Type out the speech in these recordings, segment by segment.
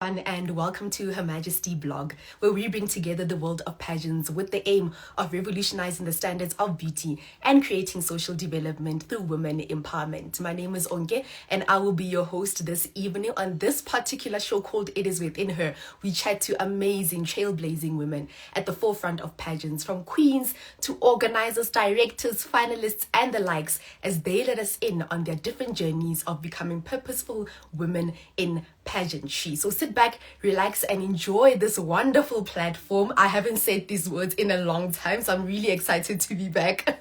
And welcome to Her Majesty blog, where we bring together the world of pageants with the aim of revolutionizing the standards of beauty and creating social development through women empowerment. My name is Onke, and I will be your host this evening. On this particular show called It Is Within Her, we chat to amazing, trailblazing women at the forefront of pageants, from queens to organizers, directors, finalists, and the likes, as they let us in on their different journeys of becoming purposeful women in pageantry. So sit back, relax, and enjoy this wonderful platform. I haven't said these words in a long time, so I'm really excited to be back.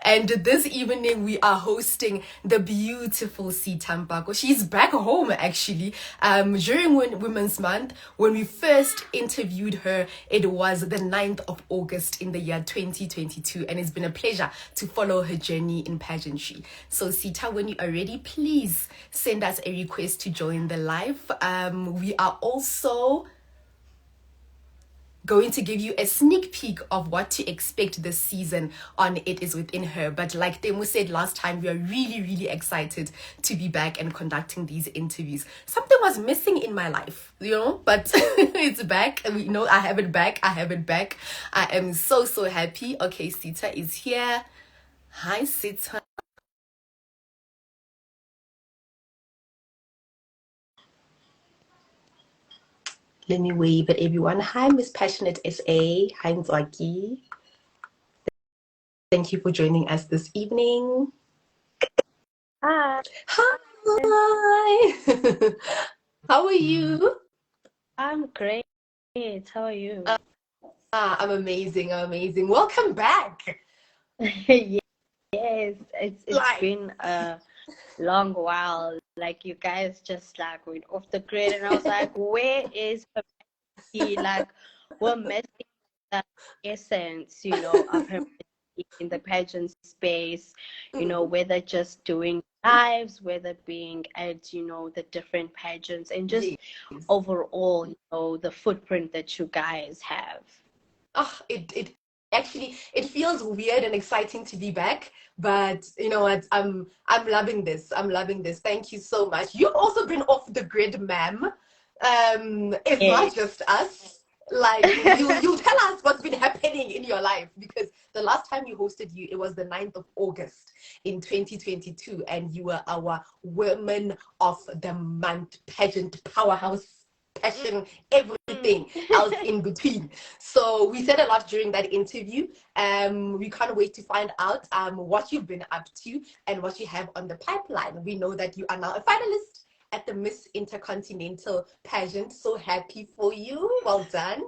And this evening we are hosting the beautiful Sita Mpako. She's back home actually. During Women's Month, when we first interviewed her, it was the 9th of August in the year 2022, and it's been a pleasure to follow her journey in pageantry. So Sita, when you are ready, please send us a request to join the live. We are also going to give you a sneak peek of what to expect this season on It Is Within Her. But like Temu said last time, we are really excited to be back and conducting these interviews. Something was missing in my life, but it's back. And we know I have it back. I am so happy. Okay, Sita is here. Hi, Sita. Let me wave at everyone. Hi, Miss Passionate SA. Hi, Nzwaki. Thank you for joining us this evening. Hi. How are you? I'm great. How are you? I'm amazing. Welcome back. Yes, it's been a long while. Like, you guys just went off the grid, and I was like, where is Majesty? We're missing the essence, of her in the pageant space, whether just doing lives, whether being at, the different pageants, and just overall, the footprint that you guys have. It actually, it feels weird and exciting to be back, but you know what, I'm loving this. Thank you so much. You've also been off the grid, ma'am. It's not just us. You'll tell us what's been happening in your life, because the last time we hosted you, it was the 9th of August in 2022, and you were our Women of the Month pageant powerhouse, passion, everything else in between. So we said a lot during that interview. We can't wait to find out what you've been up to and what you have on the pipeline. We know that you are now a finalist at the Miss Intercontinental pageant. So happy for you. Well done.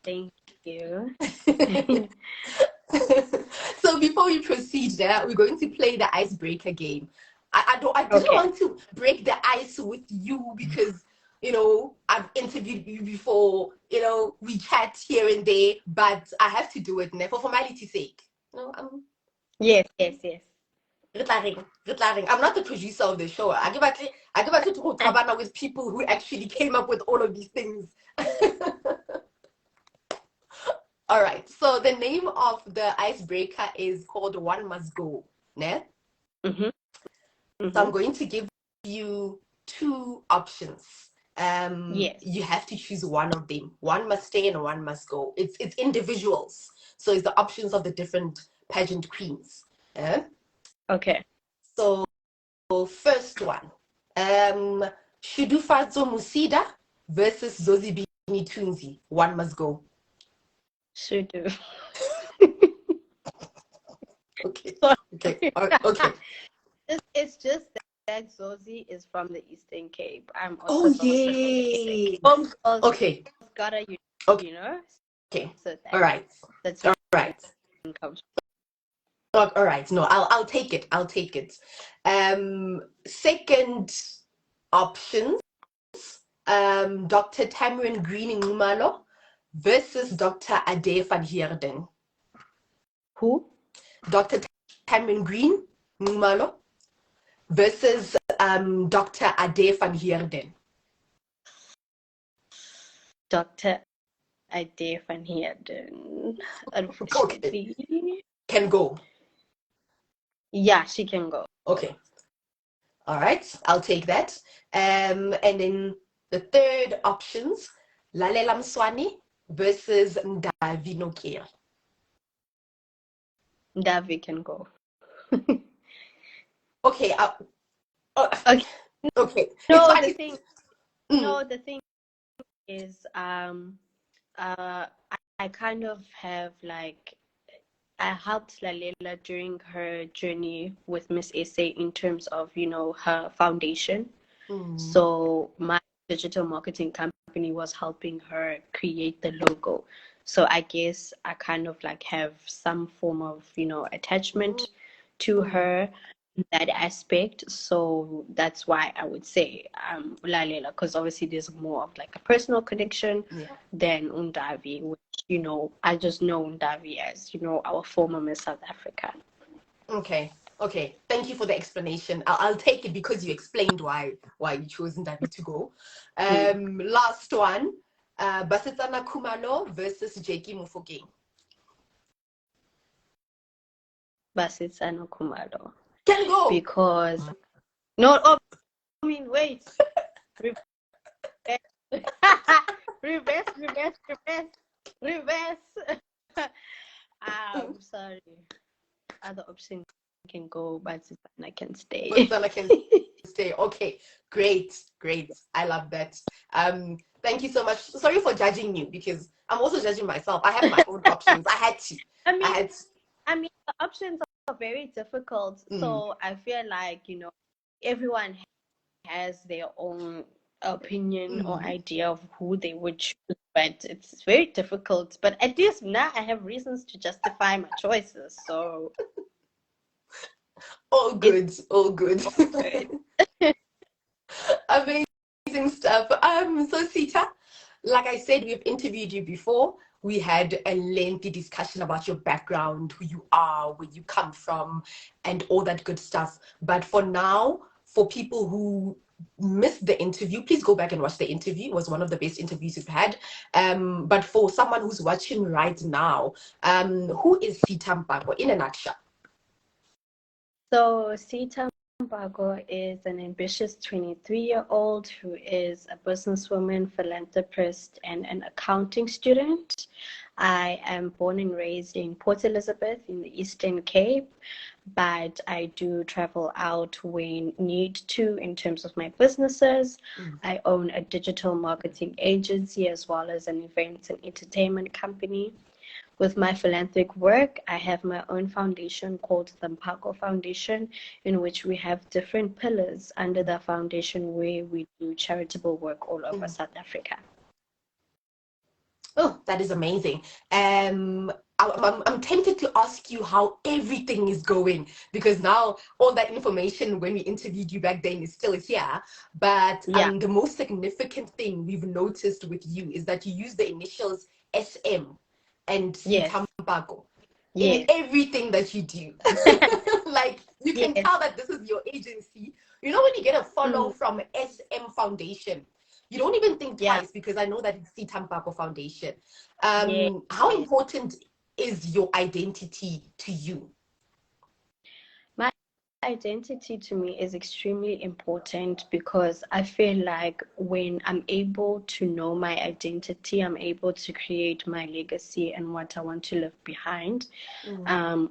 Thank you. So before we proceed, we're going to play the icebreaker game. I didn't want to break the ice with you because I've interviewed you before, we chat here and there, but I have to do it now for formality's sake. Yes. I'm not the producer of the show. I give it to Tabana with people who actually came up with all of these things. All right. So the name of the icebreaker is called One Must Go. Ne? Mm-hmm. So I'm going to give you two options. Yes. You have to choose one of them. One must stay and one must go. It's individuals. So it's the options of the different pageant queens. Okay. So first one. Shudufazo Musida versus Zozibini Tunzi. One must go. Shudu. Okay. It's just that Zozi is from the Eastern Cape. I'm also from the okay. Gotta, Okay. Okay. So all right. That's all right. All right. No, I'll take it. Second options. Dr. Tamarin Green Ngumalo versus Dr. Ade van Heerden. Who? Dr. Tamarin Green Ngumalo versus Dr. Ade van Heerden. Dr. Ade van Heerden, unfortunately. Okay. Can go. Yeah, she can go. Okay. All right. I'll take that. And then The third options, Lalela Mswani versus Ndavi Nokia. Davi can go. Okay. Okay. Okay. No, It's the fine. thing. Mm. No, the thing is, I kind of have like I helped Lalela during her journey with Miss SA in terms of, her foundation. So my digital marketing company was helping her create the logo. So I guess I kind of like have some form of, attachment to her in that aspect. So that's why I would say Lalela, because obviously there's more of like a personal connection than Undavi, which, I just know Undavi as, our former Miss South Africa. Okay. Okay. Thank you for the explanation. I'll take it because you explained why you chose Ndavi to go. Last one. Basetsana Kumalo versus Jeki Mufokeng. Basetsana Kumalo. Can go. Because no, oh, I mean, wait. Reverse. Sorry. Other option can go, but I can stay. But I can stay. Okay, great. I love that. Thank you so much. Sorry for judging you because I'm also judging myself. I have my own options. I had to. I mean, the options are very difficult. So I feel like, everyone has their own opinion or idea of who they would choose, but it's very difficult. But at least now I have reasons to justify my choices. So all good. Amazing stuff. So Sita, like I said, we've interviewed you before. We had a lengthy discussion about your background, who you are, where you come from, and all that good stuff. But for now, for people who missed the interview, please go back and watch the interview. It was one of the best interviews we've had. But for someone who's watching right now, who is Sita Mpako in a nutshell? So Sita Mpako is an ambitious 23-year-old who is a businesswoman, philanthropist, and an accounting student. I am born and raised in Port Elizabeth in the Eastern Cape, but I do travel out when need to in terms of my businesses. I own a digital marketing agency as well as an events and entertainment company. With my philanthropic work, I have my own foundation called the Mpako Foundation, in which we have different pillars under the foundation where we do charitable work all over South Africa. Oh, that is amazing. I'm tempted to ask you how everything is going because now all that information when we interviewed you back then is still here. But the most significant thing we've noticed with you is that you use the initials SM and Sita Mpako in everything that you do. Like you can tell that this is your agency. You know when you get a follow from SM Foundation, you don't even think twice because I know that it's Sita Mpako Foundation. How important is your identity to you? My identity to me is extremely important because I feel like when I'm able to know my identity, I'm able to create my legacy and what I want to leave behind.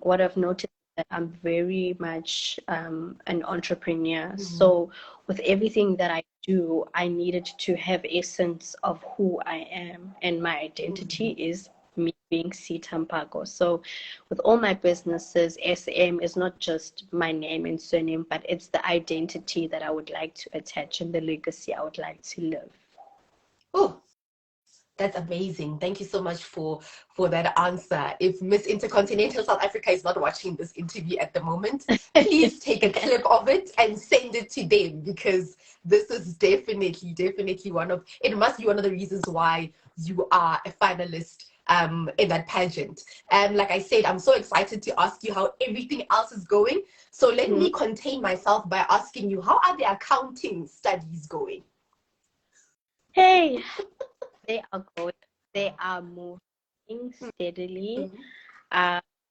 What I've noticed that I'm very much an entrepreneur. So with everything that I do, I needed to have essence of who I am, and my identity is me being Sita Mpako. So with all my businesses, SM is not just my name and surname, but it's the identity that I would like to attach and the legacy I would like to live. Oh, that's amazing. Thank you so much for that answer. If Miss Intercontinental South Africa is not watching this interview at the moment, please take a clip of it and send it to them because this is definitely it must be one of the reasons why you are a finalist in that pageant. And like I said, I'm so excited to ask you how everything else is going. So let me contain myself by asking you, how are the accounting studies going? Hey, they are going. They are moving steadily.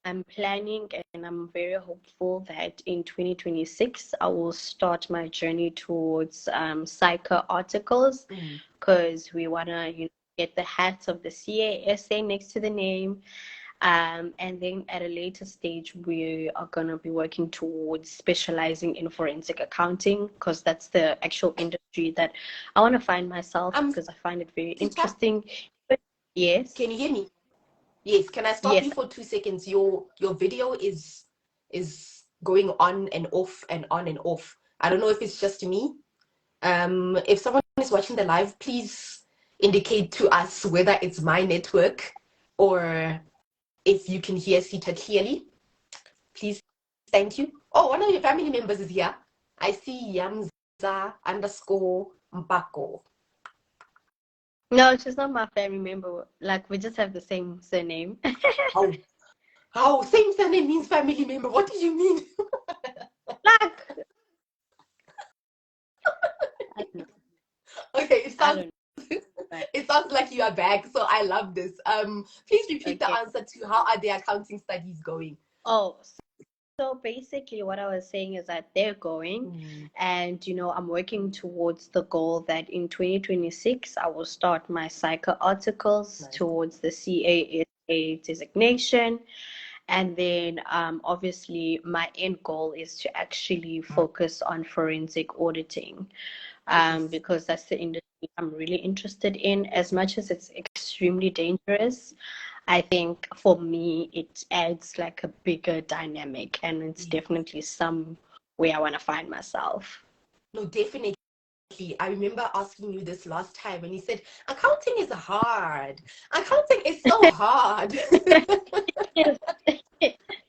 I'm planning and I'm very hopeful that in 2026 I will start my journey towards psycho articles, because we want to get the hats of the CASA next to the name. And then at a later stage, we are going to be working towards specializing in forensic accounting, because that's the actual industry that I want to find myself, because I find it very interesting. But yes. Can you hear me? Yes. Can I stop you for 2 seconds? Your video is going on and off and on and off. I don't know if it's just me. If someone is watching the live, please indicate to us whether it's my network or if you can hear Sita clearly. Please, thank you. Oh, one of your family members is here. I see Yamza underscore Mpako. No, she's not my family member. Like, we just have the same surname. How? Same surname means family member. What do you mean? Like, I don't know. Okay, it sounds like you are back, so I love this. Please repeat the answer to how are the accounting studies going? Oh, so basically what I was saying is that they're going, and I'm working towards the goal that in 2026 I will start my psycho articles towards the CASA designation. And then obviously my end goal is to actually focus on forensic auditing, because that's the industry I'm really interested in. As much as it's extremely dangerous, I think for me it adds like a bigger dynamic, and it's definitely some where I want to find myself. No, definitely. I remember asking you this last time and you said, accounting is hard. Accounting is so hard. Yes,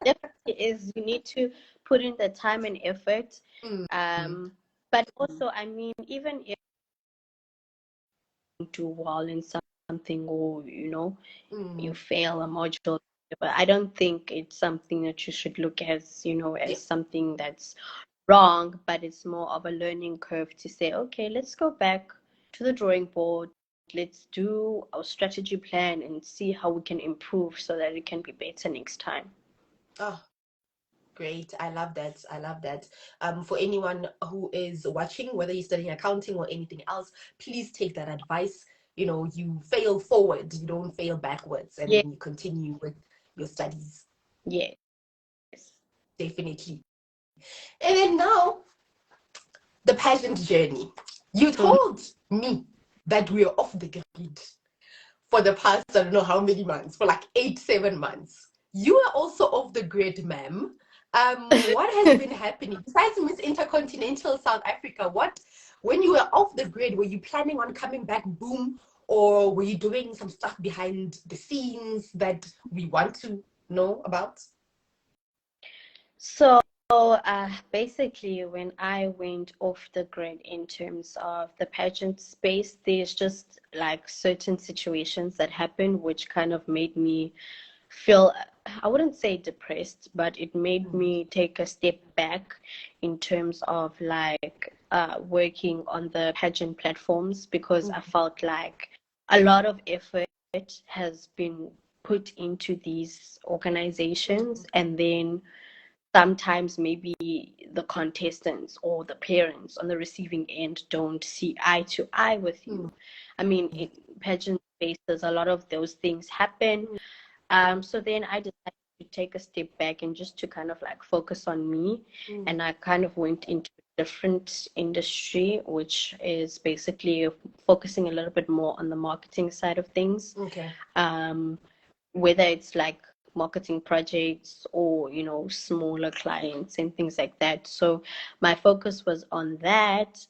definitely is. You need to put in the time and effort. But also, I mean, even if you do well in something, or you fail a module, but I don't think it's something that you should look as as something that's wrong, but it's more of a learning curve to say, okay, let's go back to the drawing board, let's do our strategy plan and see how we can improve so that it can be better next time. Oh, great. I love that. I love that. For anyone who is watching, whether you're studying accounting or anything else, please take that advice. You fail forward, you don't fail backwards, and then you continue with your studies. Yes. Definitely. And then now, the pageant journey. You told me that we are off the grid for the past, I don't know how many months, for like 7 months. You are also off the grid, ma'am. What has been happening besides Miss Intercontinental South Africa? When you were off the grid, were you planning on coming back, boom, or were you doing some stuff behind the scenes that we want to know about? So basically, when I went off the grid in terms of the pageant space, there's just like certain situations that happened which kind of made me feel, I wouldn't say depressed, but it made me take a step back in terms of like working on the pageant platforms, because I felt like a lot of effort has been put into these organizations, and then sometimes maybe the contestants or the parents on the receiving end don't see eye to eye with you. I mean, in pageant spaces, a lot of those things happen. So then I decided to take a step back and just to kind of like focus on me. And I kind of went into a different industry, which is basically focusing a little bit more on the marketing side of things. Okay. Whether it's like marketing projects or smaller clients and things like that. So my focus was on that.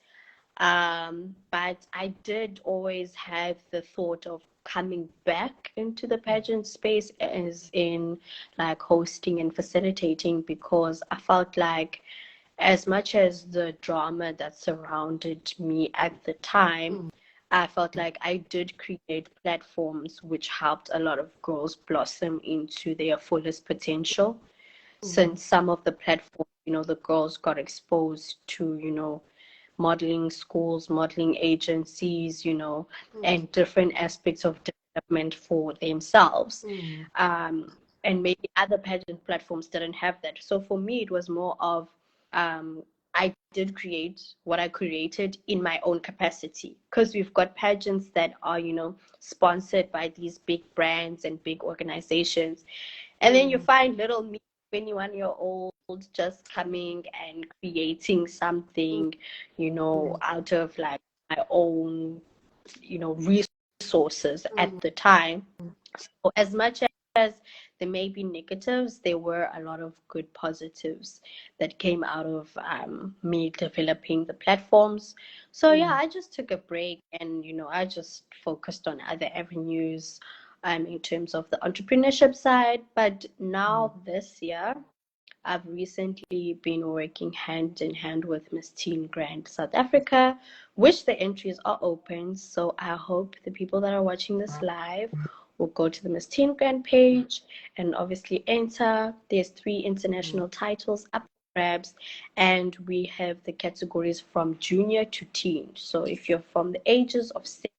But I did always have the thought of coming back into the pageant space, as in like hosting and facilitating, because I felt like as much as the drama that surrounded me at the time, I felt like I did create platforms which helped a lot of girls blossom into their fullest potential. Since some of the platforms, the girls got exposed to, modeling schools, modeling agencies, and different aspects of development for themselves. and maybe other pageant platforms didn't have that. So for me, it was more of I did create what I created in my own capacity, because we've got pageants that are, sponsored by these big brands and big organizations. And then you find little me, 21-year-old, just coming and creating something, out of like my own, resources at the time. So as much as there may be negatives, there were a lot of good positives that came out of me developing the platforms. So yeah, I just took a break, and I just focused on other avenues in terms of the entrepreneurship side. But now this year, I've recently been working hand in hand with Miss Teen Grand South Africa, which the entries are open. So I hope the people that are watching this live will go to the Miss Teen Grand page and obviously enter. There's 3 international titles up for grabs, and we have the categories from junior to teen. So if you're from the ages of 7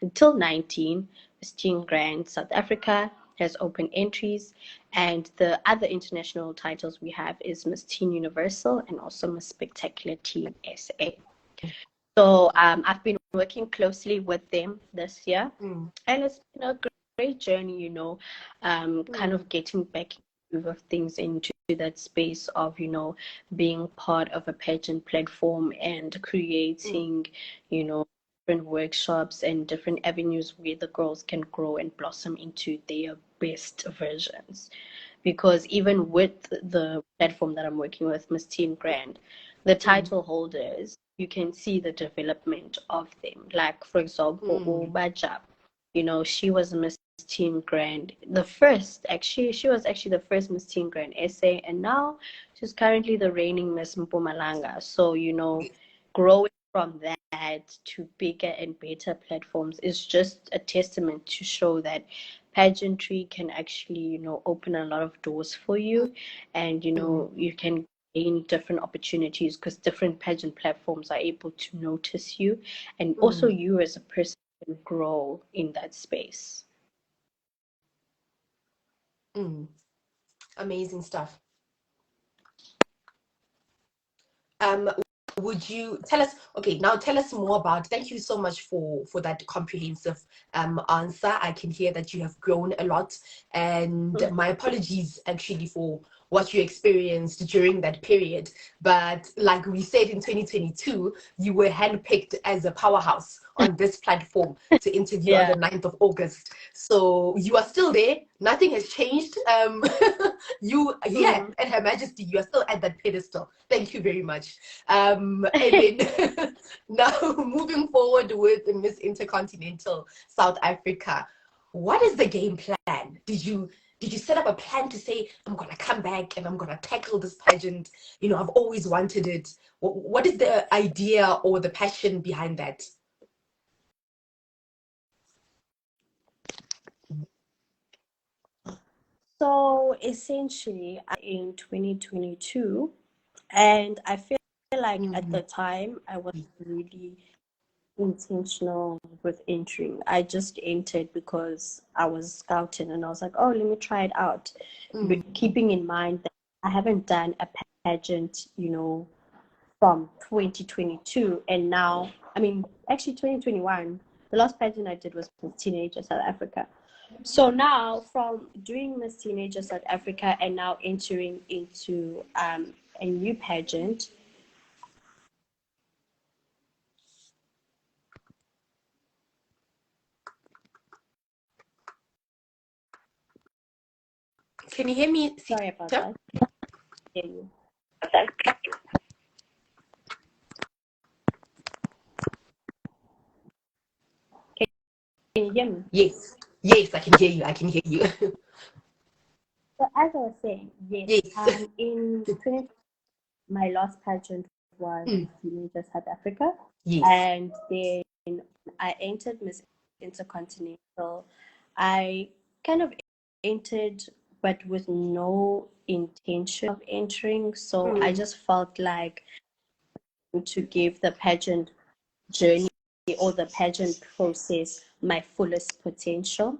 until 19, Miss Teen Grand South Africa has open entries, and the other international titles we have is Miss Teen Universal and also Miss Spectacular Teen SA. So I've been working closely with them this year, and it's been a great journey, kind of getting back of things into that space of, being part of a pageant platform and creating, different workshops and different avenues where the girls can grow and blossom into their best versions. Because even with the platform that I'm working with, Miss Teen Grand, the title holders, you can see the development of them. Like, for example, Bajab, she was Miss Teen Grand, she was actually the first Miss Teen Grand SA, and now she's currently the reigning Miss Mpumalanga. So, growing from that to bigger and better platforms is just a testament to show that pageantry can actually, open a lot of doors for you, and, you can gain different opportunities because different pageant platforms are able to notice you, and also you as a person can grow in that space. Amazing stuff. Would you tell us, okay, now tell us more about, thank you so much for that comprehensive answer. I can hear that you have grown a lot, and my apologies actually for what you experienced during that period. But like we said, in 2022, you were handpicked as a powerhouse on this platform to interview on the 9th of August. So you are still there. Nothing has changed. At Her Majesty, you are still at that pedestal. Thank you very much. And then now moving forward with Miss Intercontinental South Africa, what is the game plan? Did you set up a plan to say, I'm gonna come back and I'm gonna tackle this pageant? I've always wanted it. What is the idea or the passion behind that? So essentially, in 2022, and I feel like at the time I was really intentional with entering. I just entered because I was scouting, and I was like, oh, let me try it out. But keeping in mind that I haven't done a pageant, from 2022, and now, actually 2021, the last pageant I did was Miss Teenager South Africa. So now, from doing Miss Teenager South Africa and now entering into a new pageant. Can you hear me? Sorry about that. Hear you. Can you hear me? Yes, I can hear you. I can hear you. So as I was saying, yes. In 20, my last pageant was Teenager South Africa, and then I entered Miss Intercontinental. I kind of entered, but with no intention of entering. So I just felt like to give the pageant journey or the pageant process my fullest potential.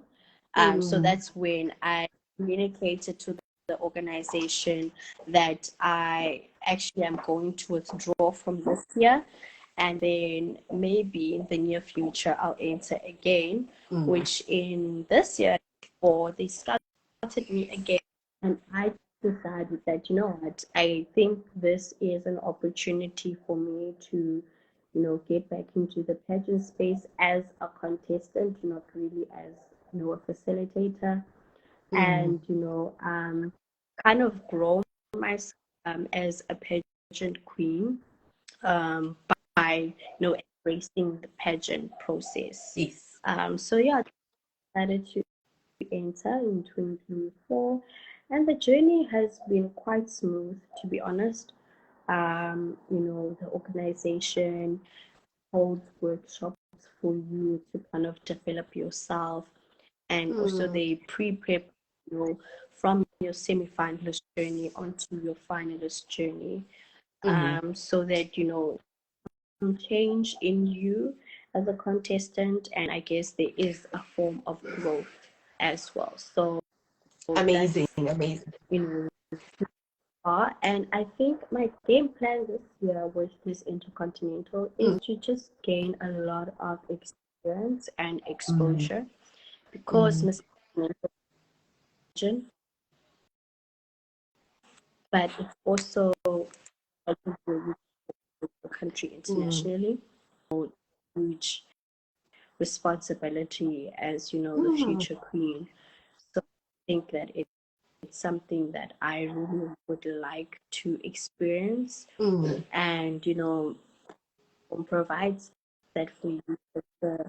So that's when I communicated to the organization that I actually am going to withdraw from this year, and then maybe in the near future I'll enter again, which in this year, or they started me again, and I decided that, you know what, I think this is an opportunity for me to, you know, get back into the pageant space as a contestant, not really as, you know, a facilitator, and, you know, kind of grow myself as a pageant queen, by, you know, embracing the pageant process. Yes. So yeah, I decided to enter in 2024, and the journey has been quite smooth, to be honest. You know, the organization holds workshops for you to kind of develop yourself, and also they pre-prep you from your semi-finalist journey onto your finalist journey, so that, you know, some change in you as a contestant, and I guess there is a form of growth as well. So Amazing, that's, amazing. you know, and I think my game plan this year with this Intercontinental is to just gain a lot of experience and exposure, because Miss Continental, but it's also helping to reach the country internationally. So huge responsibility as, you know, the future queen. So I think that it's something that I really would like to experience, and, you know, provides that for you as the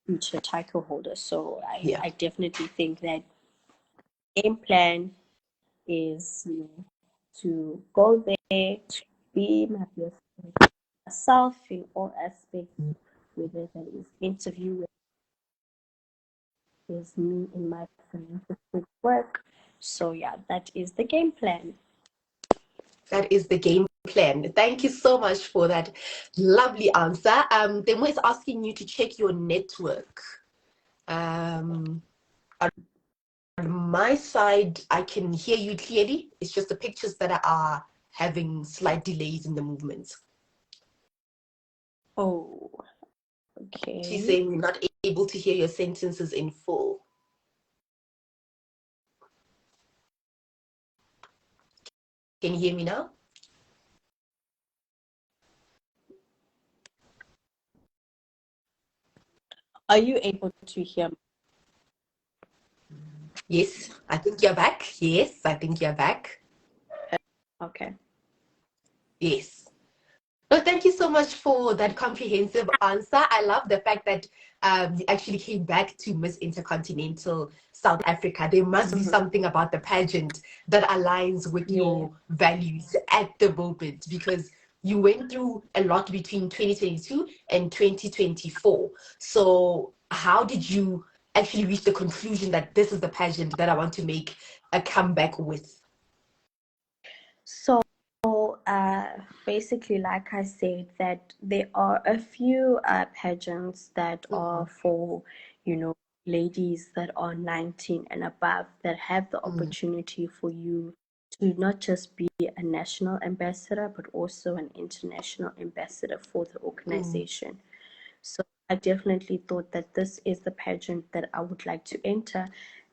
future title holder. So Yeah. I definitely think that game plan is, you know, to go there, to be my best self in all aspects, whether that is interview, is me in my philanthropic work. So yeah, that is the game plan. That is the game plan. Thank you so much for that lovely answer. Then we're asking you to check your network. On my side, I can hear you clearly. It's just the pictures that are having slight delays in the movements. Oh, okay. She's saying you're not able to hear your sentences in full. Can you hear me now? Are you able to hear me? Yes, I think you're back. Yes, I think you're back. Okay. Yes. No, thank you so much for that comprehensive answer. I love the fact that you actually came back to Miss Intercontinental South Africa. There must be something about the pageant that aligns with your values at the moment, because you went through a lot between 2022 and 2024. So how did you actually reach the conclusion that this is the pageant that I want to make a comeback with? So basically, like I said, that there are a few pageants that are for, you know, ladies that are 19 and above, that have the opportunity for you to not just be a national ambassador, but also an international ambassador for the organization. So I definitely thought that this is the pageant that I would like to enter.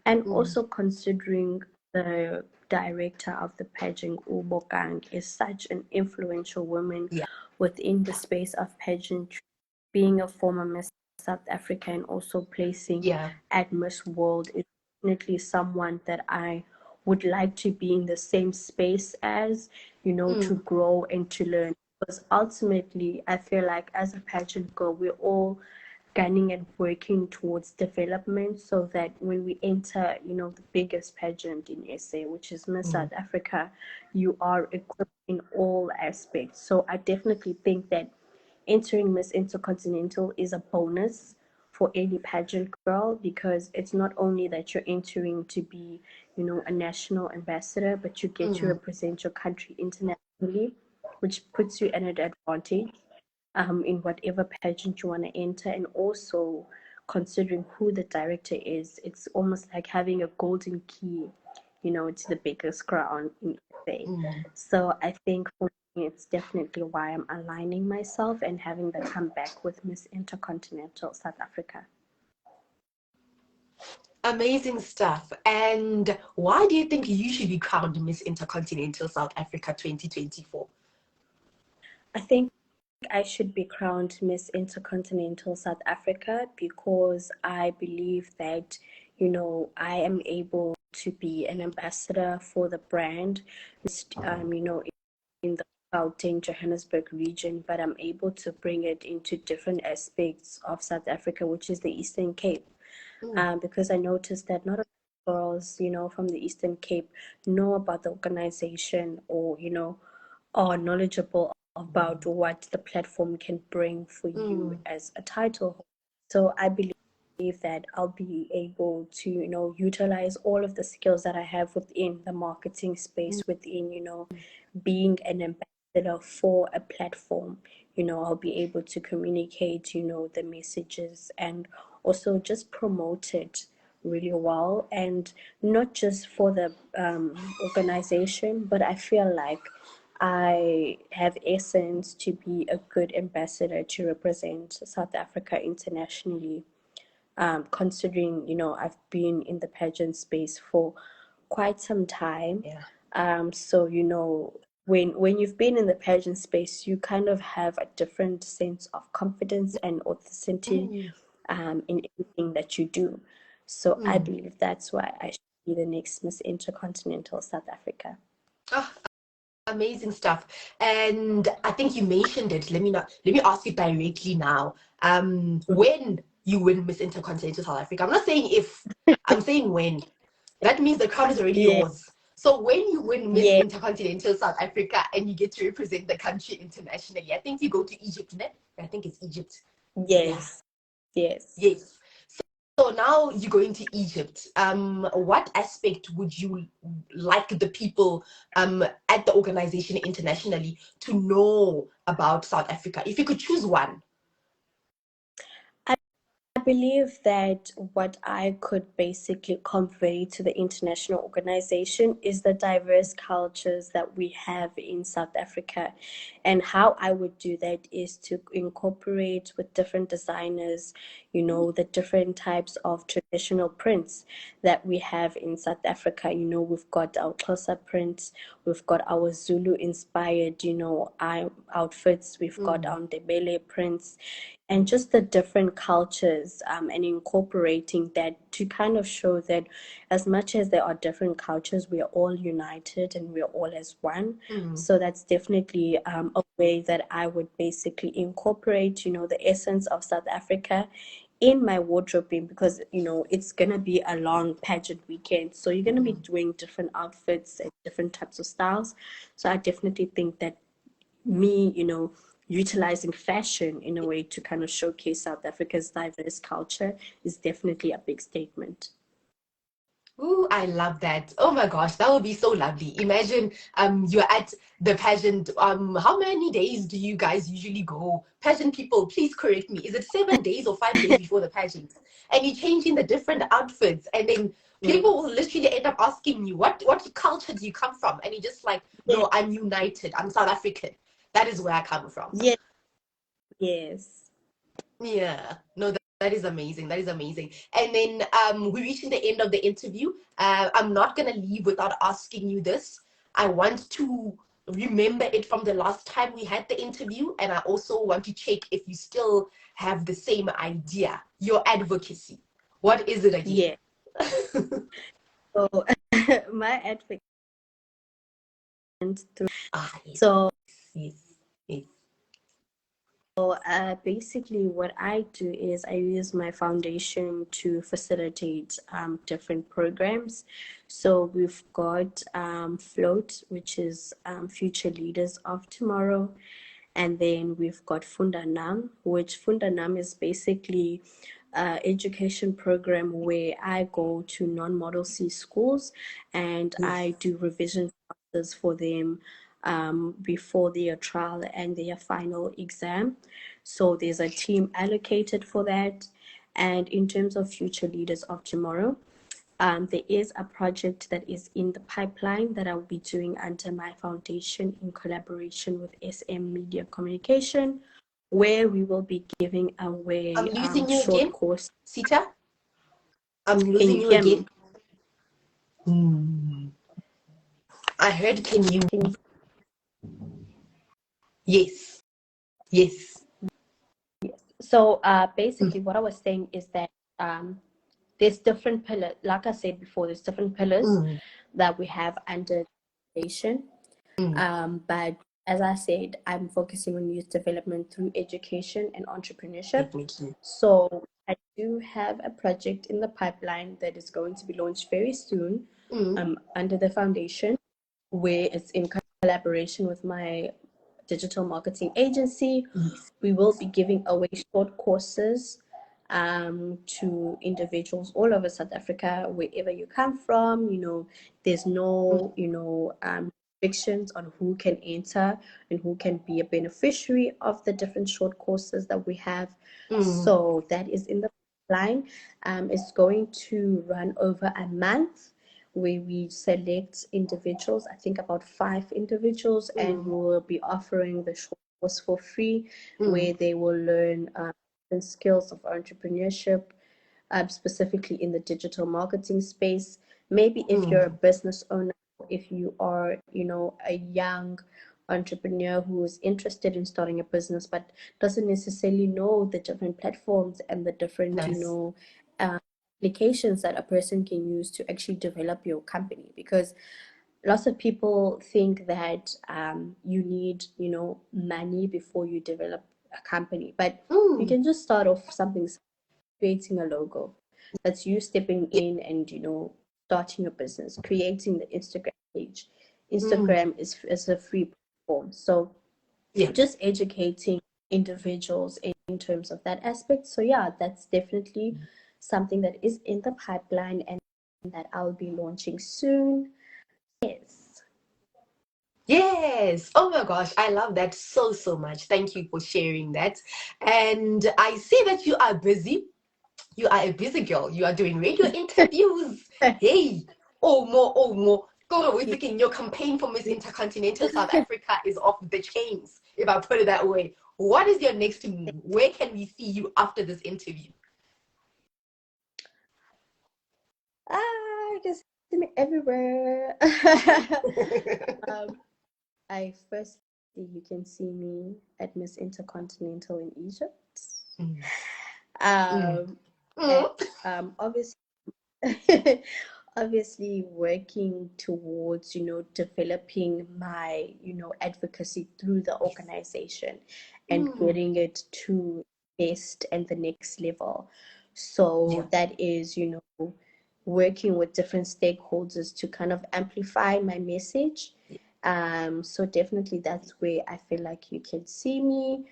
And also considering the director of the pageant, Ubokang, is such an influential woman Yeah. within the space of pageantry, being a former Miss South Africa and also placing Yeah. at Miss World, is definitely someone that I would like to be in the same space as, you know, to grow and to learn. Because ultimately, I feel like as a pageant girl, we're all gunning and working towards development, so that when we enter, you know, the biggest pageant in SA, which is Miss South Africa, you are equipped in all aspects. So I definitely think that entering Miss Intercontinental is a bonus for any pageant girl, because it's not only that you're entering to be, you know, a national ambassador, but you get to represent your country internationally, which puts you at an advantage in whatever pageant you want to enter. And also considering who the director is, it's almost like having a golden key it's the biggest crown in SA. So I think for me, it's definitely why I'm aligning myself and having the comeback with Miss Intercontinental South Africa. Amazing stuff. And why do you think you should be crowned Miss Intercontinental South Africa 2024? I think I should be crowned Miss Intercontinental South Africa because I believe that, I am able to be an ambassador for the brand, in the Gauteng, Johannesburg region, but I'm able to bring it into different aspects of South Africa, which is the Eastern Cape. Because I noticed that not a lot of girls, from the Eastern Cape know about the organization or, are knowledgeable about what the platform can bring for you as a title holder. So I believe that I'll be able to, utilize all of the skills that I have within the marketing space, within, being an ambassador for a platform. I'll be able to communicate, the messages and also just promote it really well, and not just for the organization, but I feel like I have essence to be a good ambassador to represent South Africa internationally. Considering, I've been in the pageant space for quite some time. So, when you've been in the pageant space, you kind of have a different sense of confidence and authenticity in everything that you do. So I believe that's why I should be the next Miss Intercontinental South Africa. Oh, amazing stuff. And I think you mentioned it. Let me ask you directly now. When you win Miss Intercontinental South Africa, I'm not saying if, I'm saying when. That means the crown is already yours. So when you win Miss Intercontinental South Africa and you get to represent the country internationally, I think you go to Egypt, ne? I think it's Egypt. Yes. Yes. So now you're going to Egypt. What aspect would you like the people at the organization internationally to know about South Africa? If you could choose one. I believe that what I could basically convey to the international organization is the diverse cultures that we have in South Africa. And how I would do that is to incorporate with different designers, the different types of traditional prints that we have in South Africa. We've got our Xhosa prints, we've got our Zulu inspired, outfits, we've got our Ndebele prints, and just the different cultures, and incorporating that to kind of show that as much as there are different cultures, we are all united and we are all as one. So that's definitely a way that I would basically incorporate, the essence of South Africa in my wardrobing, because it's gonna be a long pageant weekend, so you're gonna be doing different outfits and different types of styles. So I definitely think that me, utilizing fashion in a way to kind of showcase South Africa's diverse culture is definitely a big statement. Ooh, I love that. Oh my gosh, that would be so lovely. Imagine you're at the pageant. How many days do you guys usually go? Pageant people, please correct me. Is it 7 days or 5 days before the pageant? And you're changing the different outfits, and then people will literally end up asking you, what culture do you come from? And you're just like, no, I'm united. I'm South African. That is where I come from. Yes. Yeah. No, that is amazing. That is amazing. And then we're reaching the end of the interview. I'm not going to leave without asking you this. I want to remember it from the last time we had the interview. And I also want to check if you still have the same idea, your advocacy. What is it again? So my advocacy. Yes. So Yes. Yes. So basically, what I do is I use my foundation to facilitate different programs. So we've got Float, which is Future Leaders of Tomorrow. And then we've got Fundanam, which Fundanam is basically education program where I go to non-model C schools and I do revision classes for them before their trial and their final exam. So there's a team allocated for that. And in terms of Future Leaders of Tomorrow, There is a project that is in the pipeline that I'll be doing under my foundation in collaboration with SM Media Communication, where we will be giving away I'm losing you short again, course. Sita. I'm Can losing you you hear again. me? I heard, can you? Can you? Yes. Yes. So basically, what I was saying is that there's different pillars. Like I said before, there's different pillars that we have under the foundation. But as I said, I'm focusing on youth development through education and entrepreneurship. Definitely. So I do have a project in the pipeline that is going to be launched very soon under the foundation, where it's in collaboration with my digital marketing agency. We will be giving away short courses to individuals all over South Africa, wherever you come from. There's no, restrictions on who can enter and who can be a beneficiary of the different short courses that we have. So that is in the line. It's going to run over a month, where we select individuals, I think about 5 individuals, and we will be offering the short course for free, where they will learn different skills of entrepreneurship, specifically in the digital marketing space. Maybe if you're a business owner, if you are, a young entrepreneur who is interested in starting a business but doesn't necessarily know the different platforms and the different, applications that a person can use to actually develop your company. Because lots of people think that you need, money before you develop a company, but you can just start off something, creating a logo. That's you stepping in and, starting your business, creating the Instagram page. Instagram is a free platform. So just educating individuals in terms of that aspect. So yeah, that's definitely something that is in the pipeline and that I'll be launching soon. Yes. Yes. Oh my gosh, I love that so, so much. Thank you for sharing that. And I see that you are busy. You are a busy girl. You are doing radio interviews. Hey, oh more, oh more. Go away thinking your campaign for Miss Intercontinental South Africa is off the chains, if I put it that way. What is your next move? Where can we see you after this interview? You can see me everywhere. I firstly, you can see me at Miss Intercontinental in Egypt. And, obviously, obviously working towards, developing my, advocacy through the organization and getting it to best and the next level. So that is, working with different stakeholders to kind of amplify my message. So definitely that's where I feel like you can see me.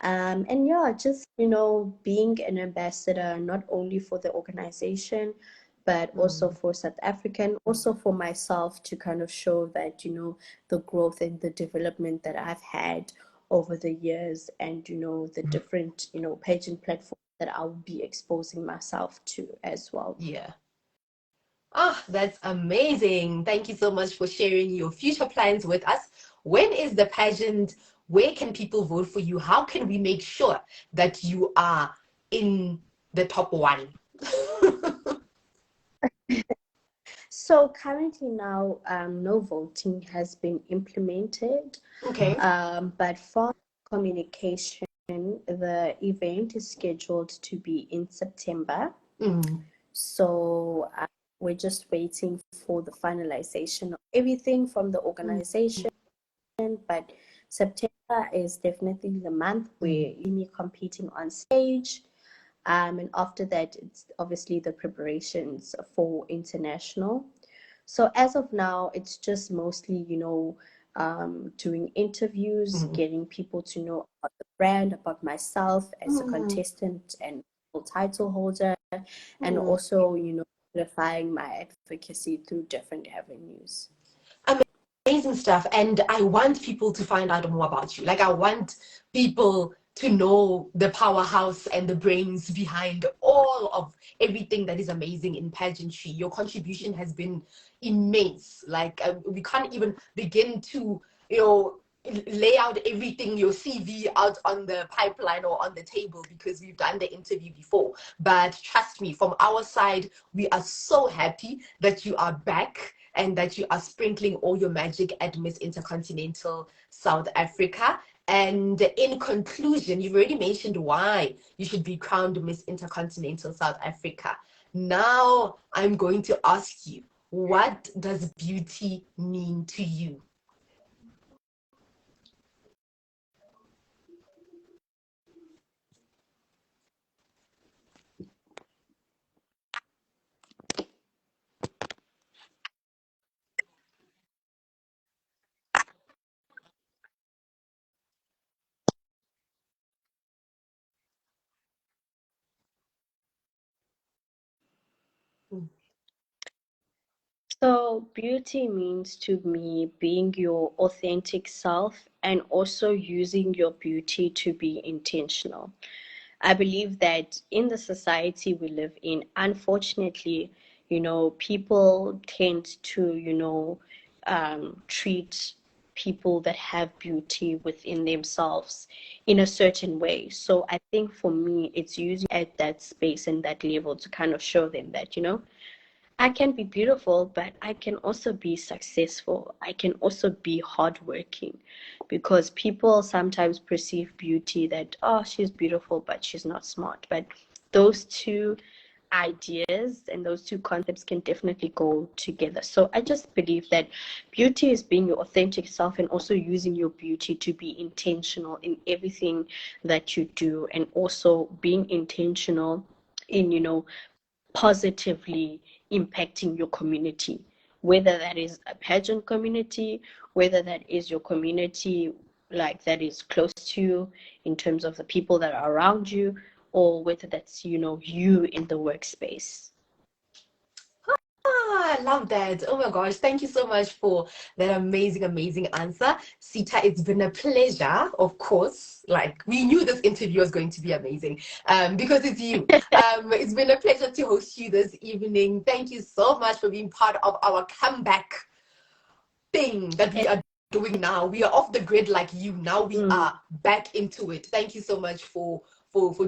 And yeah, just, being an ambassador, not only for the organization, but also for South African, also for myself, to kind of show that, the growth and the development that I've had over the years, and, the different, pageant platforms that I'll be exposing myself to as well. Yeah. Ah, that's amazing. Thank you so much for sharing your future plans with us. When is the pageant? Where can people vote for you? How can we make sure that you are in the top one? So currently now, no voting has been implemented. Okay. But for communication, the event is scheduled to be in September. So we're just waiting for the finalization of everything from the organization. But September is definitely the month where you me competing on stage. And after that, it's obviously the preparations for international. So as of now, it's just mostly, doing interviews, getting people to know about the brand, about myself as a contestant and title holder, and also, amplifying my advocacy through different avenues. Amazing stuff. And I want people to find out more about you. Like, I want people to know the powerhouse and the brains behind all of everything that is amazing in pageantry. Your contribution has been immense. Like we can't even begin to, you know, lay out everything, your CV out on the pipeline or on the table, because we've done the interview before. But trust me, from our side, we are so happy that you are back and that you are sprinkling all your magic at Miss Intercontinental South Africa. And in conclusion, you've already mentioned why you should be crowned Miss Intercontinental South Africa. Now I'm going to ask you, what does beauty mean to you? So, beauty means to me being your authentic self and also using your beauty to be intentional. I believe that in the society we live in, unfortunately, people tend to, treat people that have beauty within themselves in a certain way. So I think for me, it's using at that space and that level to kind of show them that, I can be beautiful, but I can also be successful. I can also be hardworking, because people sometimes perceive beauty that, oh, she's beautiful, but she's not smart. But those two ideas and those two concepts can definitely go together. So I just believe that beauty is being your authentic self and also using your beauty to be intentional in everything that you do, and also being intentional in, positively impacting your community, whether that is a pageant community, whether that is your community like that is close to you in terms of the people that are around you, or whether that's, you in the workspace. Ah, I love that. Oh my gosh. Thank you so much for that amazing, amazing answer. Sita, it's been a pleasure, of course. Like, we knew this interview was going to be amazing because it's you. It's been a pleasure to host you this evening. Thank you so much for being part of our comeback thing that we are doing now. We are off the grid like you. Now we are back into it. Thank you so much for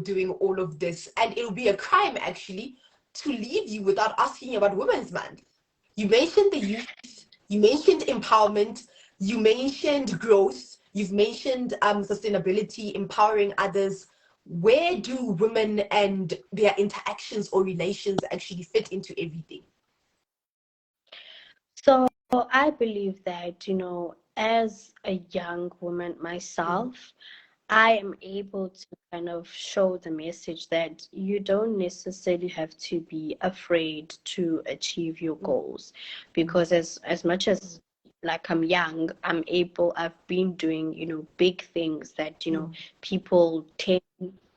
doing all of this. And it will be a crime actually to leave you without asking about Women's Month. You mentioned the youth, you mentioned empowerment, you mentioned growth, you've mentioned sustainability, empowering others. Where do women and their interactions or relations actually fit into everything? So I believe that, as a young woman myself, I am able to kind of show the message that you don't necessarily have to be afraid to achieve your goals, because as much as like I'm young, I've been doing, big things that, people 10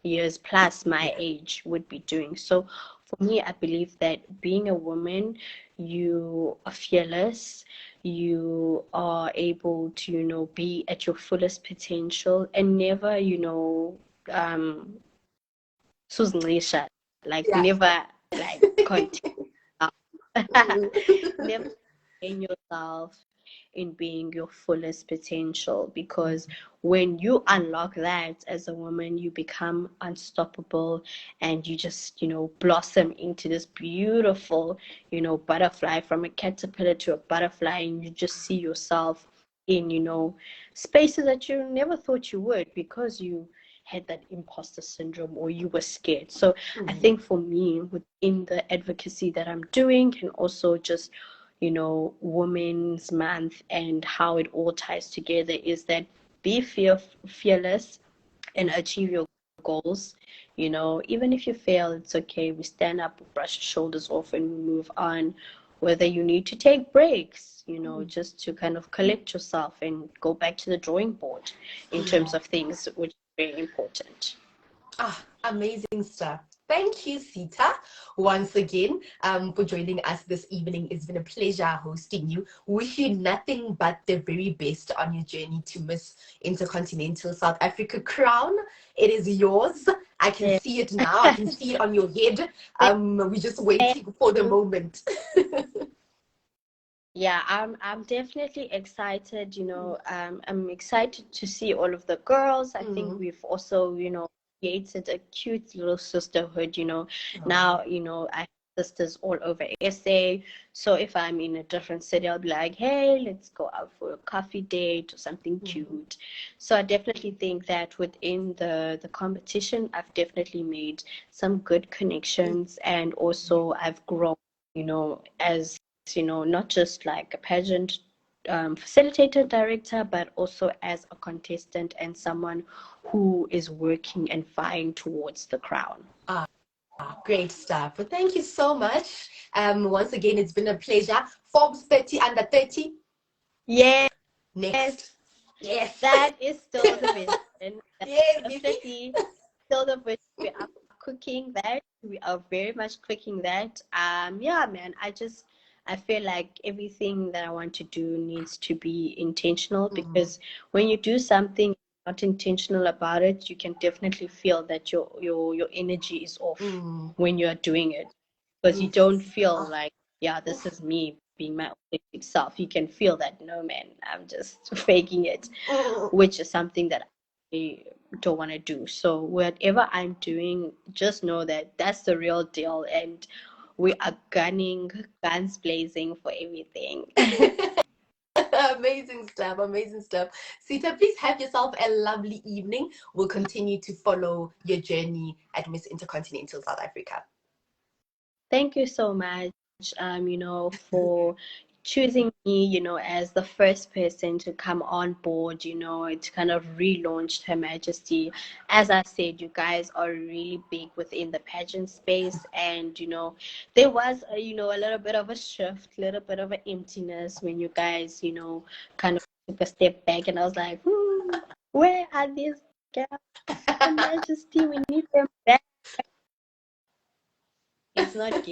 years plus my age would be doing. So for me, I believe that being a woman, you are fearless, you are able to, be at your fullest potential and never, Susan like Yeah. never like continue. Never in yourself in being your fullest potential, because when you unlock that as a woman, you become unstoppable and you just, blossom into this beautiful, butterfly, from a caterpillar to a butterfly, and you just see yourself in, spaces that you never thought you would, because you had that imposter syndrome or you were scared. So I think for me, within the advocacy that I'm doing, and also just, Women's Month and how it all ties together, is that be fearless and achieve your goals. Even if you fail, it's okay. We stand up, we brush shoulders off, and we move on. Whether you need to take breaks, just to kind of collect yourself and go back to the drawing board in terms of things, which is very important. Amazing stuff. Thank you, Sita, once again for joining us this evening. It's been a pleasure hosting you. Wish you nothing but the very best on your journey to Miss Intercontinental South Africa crown. It is yours. I can Yeah. see it now. I can see it on your head. We're just waiting for the moment. Yeah, I'm definitely excited, I'm excited to see all of the girls. I think we've also, created a cute little sisterhood, now, I have sisters all over SA. So if I'm in a different city, I'll be like, hey, let's go out for a coffee date or something cute. So I definitely think that within the competition, I've definitely made some good connections, and also I've grown, as not just like a pageant facilitator director, but also as a contestant and someone who is working and vying towards the crown. Great stuff. Well, thank you so much. Once again, it's been a pleasure. Forbes 30 under 30. Yes, Next. Yes. that is still the vision. Yes, That's you see? definitely still the vision. We are cooking that. We are very much cooking that. Yeah, man. I feel like everything that I want to do needs to be intentional, because when you do something not intentional about it, you can definitely feel that your energy is off when you're doing it, because you don't feel like, yeah, this is me being my authentic self. You can feel that, no, man, I'm just faking it, which is something that I don't want to do. So whatever I'm doing, just know that that's the real deal, and we are gunning, guns blazing for everything. Amazing stuff, amazing stuff. Sita, please have yourself a lovely evening. We'll continue to follow your journey at Miss Intercontinental South Africa. Thank you so much, for choosing me, as the first person to come on board, to kind of relaunch Her Majesty. As I said, you guys are really big within the pageant space, and, there was, a little bit of a shift, a little bit of an emptiness when you guys, kind of took a step back, and I was like, where are these girls? Her Majesty, we need them back. It's not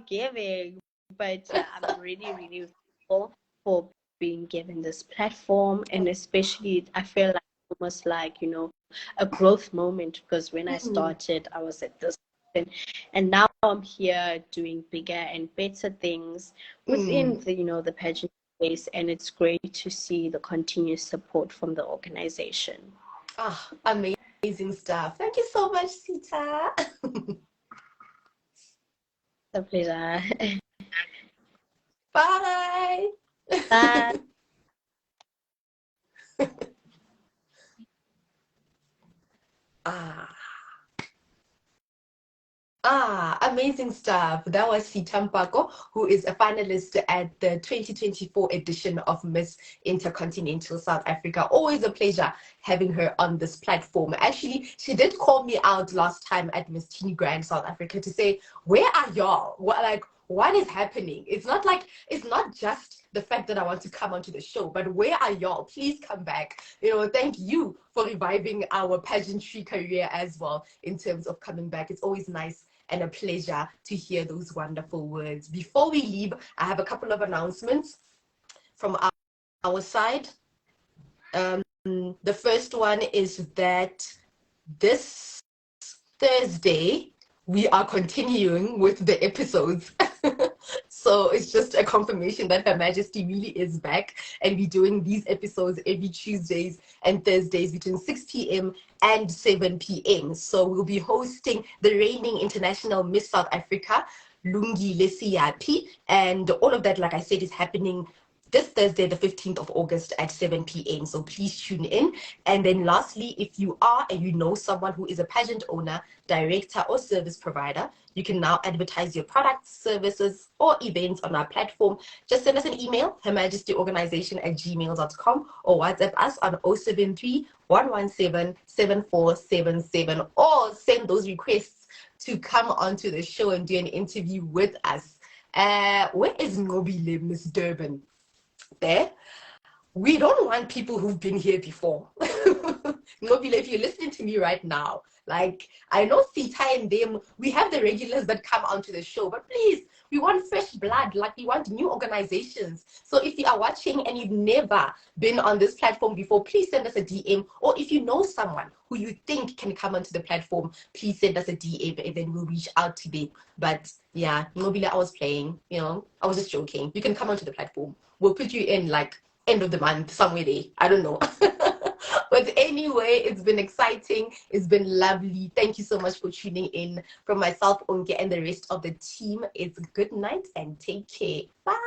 giving, but I'm really, really grateful for being given this platform, and especially I feel like almost like, a growth moment, because when I started, I was at this point, and now I'm here doing bigger and better things within the pageant space, and it's great to see the continuous support from the organization. Amazing stuff. Thank you so much, Sita. It's a pleasure. Bye. Bye. Amazing stuff. That was Sita Mpako, who is a finalist at the 2024 edition of Miss Intercontinental South Africa. Always a pleasure having her on this platform. Actually, she did call me out last time at Miss Teeny Grand South Africa to say, where are y'all? What is happening? It's not just the fact that I want to come onto the show, but where are y'all? Please come back. Thank you for reviving our pageantry career as well in terms of coming back. It's always nice and a pleasure to hear those wonderful words. Before we leave, I have a couple of announcements from our side. The first one is that this Thursday, we are continuing with the episodes. So it's just a confirmation that Her Majesty really is back, and we're doing these episodes every Tuesdays and Thursdays between 6 p.m. and 7 p.m. So we'll be hosting the reigning international Miss South Africa, Lungi Lesiapi, and all of that, like I said, is happening this Thursday, the 15th of August at 7 p.m. So please tune in. And then lastly, if you are and you know someone who is a pageant owner, director, or service provider, you can now advertise your products, services, or events on our platform. Just send us an email, hermajestyorganization@gmail.com, or WhatsApp us on 073 117 7477, or send those requests to come onto the show and do an interview with us. Where is Ngobile, Miss Durban? There. We don't want people who've been here before. Nobile, if you're listening to me right now, like, I know Sita and them, we have the regulars that come onto the show, but please, we want fresh blood, like we want new organizations. So if you are watching and you've never been on this platform before, please send us a DM. Or if you know someone who you think can come onto the platform, please send us a DM and then we'll reach out to them. But yeah, Nobile, I was playing, I was just joking. You can come onto the platform. We'll put you in like end of the month, somewhere there. I don't know. But anyway, it's been exciting. It's been lovely. Thank you so much for tuning in. From myself, Onke, and the rest of the team, it's good night and take care. Bye.